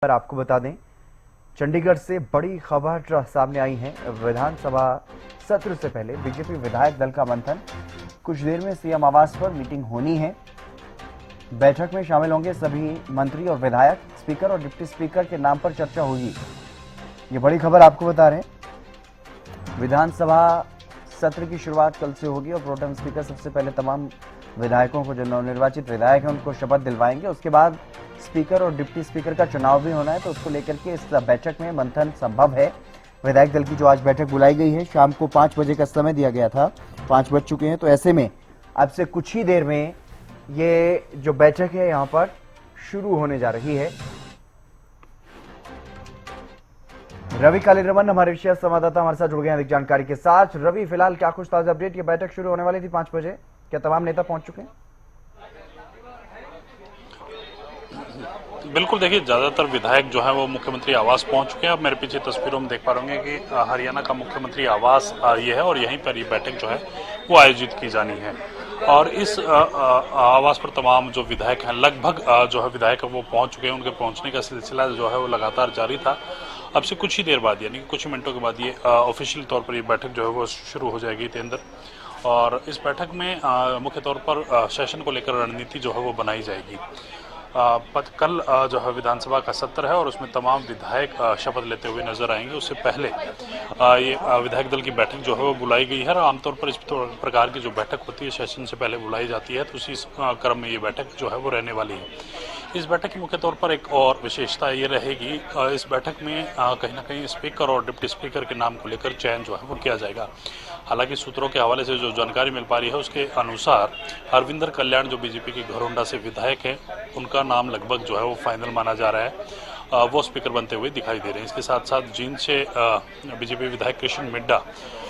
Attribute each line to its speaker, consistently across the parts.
Speaker 1: पर आपको बता दें, चंडीगढ़ से बड़ी खबर सामने आई है। विधानसभा सत्र से पहले बीजेपी विधायक दल का मंथन। कुछ देर में सीएम आवास पर मीटिंग होनी है। बैठक में शामिल होंगे सभी मंत्री और विधायक। स्पीकर और डिप्टी स्पीकर के नाम पर चर्चा होगी। ये बड़ी खबर आपको बता रहे हैं। विधानसभा सत्र की शुरुआत कल से होगी और प्रोटेम स्पीकर सबसे पहले तमाम विधायकों को, जो नवनिर्वाचित विधायक हैं, उनको शपथ दिलवाएंगे। उसके बाद स्पीकर और डिप्टी स्पीकर का चुनाव भी होना है, तो उसको लेकर के इस बैठक में मंथन संभव है। विधायक दल की जो आज बैठक बुलाई गई है, शाम को 5 बजे का समय दिया गया था, 5 बज चुके हैं, तो ऐसे में अब से कुछ ही देर में ये जो बैठक है यहाँ पर शुरू होने जा रही है। रवि कालीरमन हमारे विशेष संवाददाता हमारे साथ जुड़ गए हैं अधिक जानकारी के साथ। रवि, फिलहाल क्या कुछ ताजा अपडेट? ये बैठक शुरू होने वाली थी 5 बजे, क्या तमाम नेता पहुंच चुके हैं?
Speaker 2: बिल्कुल, देखिए ज्यादातर विधायक जो है वो मुख्यमंत्री आवास पहुंच चुके हैं। अब मेरे पीछे तस्वीरों में देख पा रहे होंगे कि हरियाणा का मुख्यमंत्री आवास ये है और यहीं पर ये बैठक जो है वो आयोजित की जानी है। और इस आवास पर तमाम जो विधायक हैं, लगभग जो है विधायक वो पहुंच चुके हैं। उनके पहुंचने का सिलसिला जो है वो लगातार जारी था। अब से कुछ ही देर बाद, यानी कुछ ही मिनटों के बाद ये ऑफिशियल तौर पर ये बैठक जो है वो शुरू हो जाएगी तेंदर। और इस बैठक में मुख्य तौर पर सेशन को लेकर रणनीति जो है वो बनाई जाएगी। कल जो है विधानसभा का सत्र है और उसमें तमाम विधायक शपथ लेते हुए नजर आएंगे। उससे पहले ये विधायक दल की बैठक जो है वो बुलाई गई है और आमतौर पर इस प्रकार की जो बैठक होती है सेशन से पहले बुलाई जाती है, तो उसी क्रम में ये बैठक जो है वो रहने वाली है। इस बैठक की मुख्य तौर पर एक और विशेषता ये रहेगी, इस बैठक में कहीं ना कहीं स्पीकर और डिप्टी स्पीकर के नाम को लेकर चयन जो है वो किया जाएगा। हालांकि सूत्रों के हवाले से जो जानकारी मिल पा रही है उसके अनुसार हरविंदर कल्याण जो बीजेपी के घरौंडा से विधायक हैं, उनका नाम लगभग जो है वो फाइनल माना जा रहा है। वो स्पीकर बनते हुए दिखाई दे रहे हैं। इसके साथ साथ जींद से बीजेपी विधायक कृष्ण मिड्डा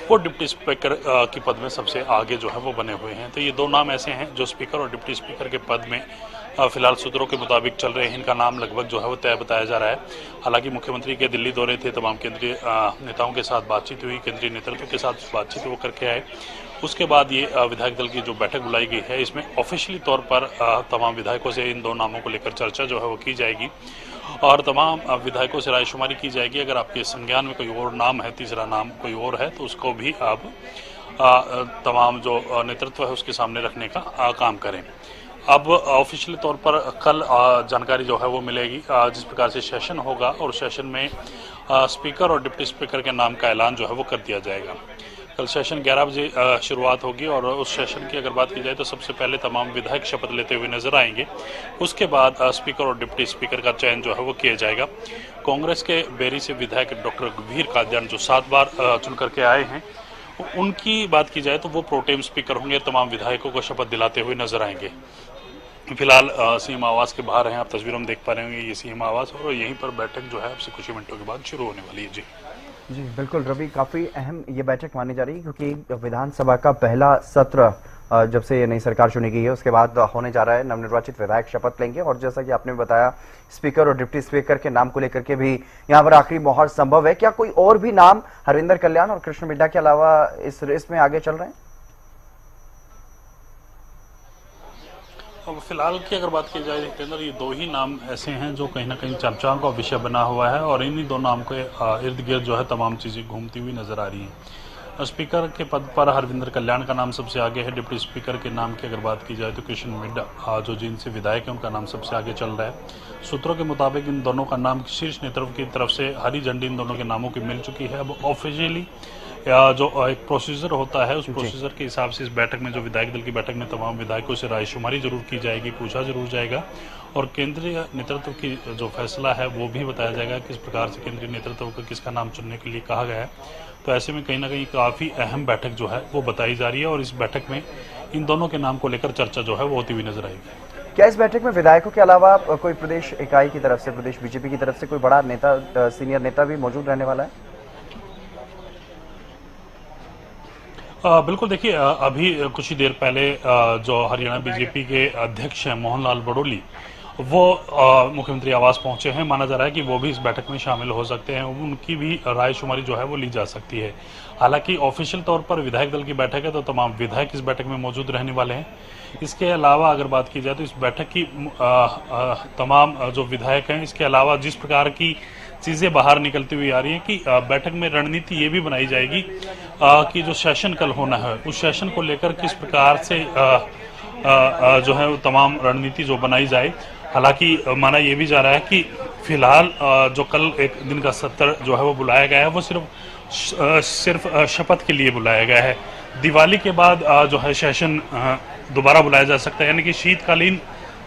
Speaker 2: वो डिप्टी स्पीकर की पद में सबसे आगे जो है वो बने हुए हैं। तो ये दो नाम ऐसे हैं जो स्पीकर और डिप्टी स्पीकर के पद में फिलहाल सूत्रों के मुताबिक चल रहे हैं। इनका नाम लगभग जो है वो तय बताया जा रहा है। हालांकि मुख्यमंत्री के दिल्ली दौरे थे, तमाम केंद्रीय नेताओं के साथ बातचीत हुई, केंद्रीय नेतृत्व के साथ बातचीत वो करके आए। उसके बाद ये विधायक दल की जो बैठक बुलाई गई है, इसमें ऑफिशियली तौर पर तमाम विधायकों से इन दो नामों को लेकर चर्चा जो है वो की जाएगी और तमाम विधायकों से रायशुमारी की जाएगी। अगर आपके संज्ञान में कोई और नाम है, तीसरा नाम कोई और है, तो उसको भी आप तमाम जो नेतृत्व है उसके सामने रखने का काम करें। अब ऑफिशियल तौर पर कल जानकारी जो है वो मिलेगी जिस प्रकार से सेशन होगा, और सेशन में स्पीकर और डिप्टी स्पीकर के नाम का ऐलान जो है वो कर दिया जाएगा। कल सेशन 11 बजे शुरुआत होगी और उस सेशन की अगर बात की जाए तो सबसे पहले तमाम विधायक शपथ लेते हुए नजर आएंगे। उसके बाद स्पीकर और डिप्टी स्पीकर का चयन जो है वो किया जाएगा। कांग्रेस के बेरी से विधायक डॉक्टर गंभीर कादियान जो 7 बार चुन करके आए हैं, उनकी बात की जाए तो वो प्रोटेम स्पीकर होंगे। तमाम विधायकों को शपथ दिलाते हुए नजर आएंगे। फिलहाल सीएम आवास के बाहर हैं, आप तस्वीरों में देख पा रहे होंगे, ये सीएम आवास और यहीं पर बैठक जो है अब से कुछ ही मिनटों के बाद शुरू होने वाली है।
Speaker 1: जी बिल्कुल रवि, काफी अहम ये बैठक मानी जा रही है क्योंकि विधानसभा का पहला सत्र जब से ये नई सरकार चुनी गई है उसके बाद होने जा रहा है। नवनिर्वाचित विधायक शपथ लेंगे और जैसा कि आपने बताया, स्पीकर और डिप्टी स्पीकर के नाम को लेकर के भी यहाँ पर आखिरी मोहर संभव है। क्या कोई और भी नाम हरविंदर कल्याण और कृष्ण मिड्डा के अलावा इस रेस में आगे चल रहे हैं?
Speaker 2: अब फिलहाल की अगर बात की जाए जितेंद्र, ये दो ही नाम ऐसे हैं जो कहीं ना कहीं चर्चाओं का विषय बना हुआ है और इन्हीं दो नाम के इर्द गिर्द जो है तमाम चीज़ें घूमती हुई नजर आ रही हैं। स्पीकर के पद पर हरविंदर कल्याण का नाम सबसे आगे है। डिप्टी स्पीकर के नाम की अगर बात की जाए तो कृष्ण मिड्डा जो जींद से विधायक है, उनका नाम सबसे आगे चल रहा है। सूत्रों के मुताबिक इन दोनों का नाम शीर्ष नेतृत्व की तरफ से हरी झंडी इन दोनों के नामों की मिल चुकी है। अब ऑफिशियली जो एक प्रोसीजर होता है, उस प्रोसीजर के हिसाब से इस बैठक में, जो विधायक दल की बैठक में तमाम विधायकों से रायशुमारी जरूर की जाएगी, पूछा जरूर जाएगा और केंद्रीय नेतृत्व की जो फैसला है वो भी बताया जाएगा किस प्रकार से केंद्रीय नेतृत्व को किसका नाम चुनने के लिए कहा गया है। तो ऐसे में कहीं ना कहीं काफ़ी अहम बैठक जो है वो बताई जा रही है और इस बैठक में इन दोनों के नाम को लेकर चर्चा जो है वो होती हुई नजर आएगी।
Speaker 1: क्या इस बैठक में विधायकों के अलावा कोई प्रदेश इकाई की तरफ से, प्रदेश बीजेपी की तरफ से कोई बड़ा नेता, सीनियर नेता भी मौजूद रहने वाला है?
Speaker 2: बिल्कुल, देखिए अभी कुछ ही देर पहले जो हरियाणा बीजेपी के अध्यक्ष हैं मोहन लाल बड़ोली, वो मुख्यमंत्री आवास पहुंचे हैं। माना जा रहा है कि वो भी इस बैठक में शामिल हो सकते हैं, उनकी भी रायशुमारी जो है वो ली जा सकती है। हालांकि ऑफिशियल तौर पर विधायक दल की बैठक है, तो तमाम विधायक इस बैठक में मौजूद रहने वाले हैं। इसके अलावा अगर बात की जाए तो इस बैठक की तमाम जो विधायक हैं, इसके अलावा जिस प्रकार की चीजें बाहर निकलती हुई आ रही हैं कि बैठक में रणनीति ये भी बनाई जाएगी कि जो सेशन कल होना है उस सेशन को लेकर किस प्रकार से जो है वो तमाम रणनीति जो बनाई जाए। हालांकि माना यह भी जा रहा है कि फिलहाल जो कल एक दिन का सत्र जो है वो बुलाया गया है, वो सिर्फ शपथ के लिए बुलाया गया है। दिवाली के बाद जो है सेशन दोबारा बुलाया जा सकता है, यानी कि शीतकालीन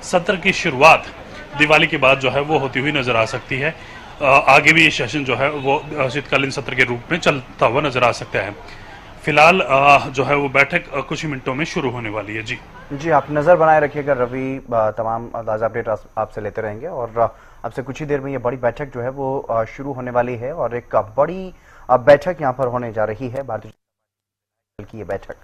Speaker 2: सत्र की शुरुआत दिवाली के बाद जो है वो होती हुई नजर आ सकती है। आगे भी ये सेशन जो है वो शीतकालीन सत्र के रूप में चलता हुआ नजर आ सकता है। फिलहाल जो है वो बैठक कुछ ही मिनटों में शुरू होने वाली है।
Speaker 1: जी, आप नजर बनाए रखिएगा रवि, तमाम ताज़ा अपडेट आपसे लेते रहेंगे और आपसे कुछ ही देर में ये बड़ी बैठक जो है वो शुरू होने वाली है और एक बड़ी बैठक यहाँ पर होने जा रही है, भारतीय जनता पार्टी की ये बैठक।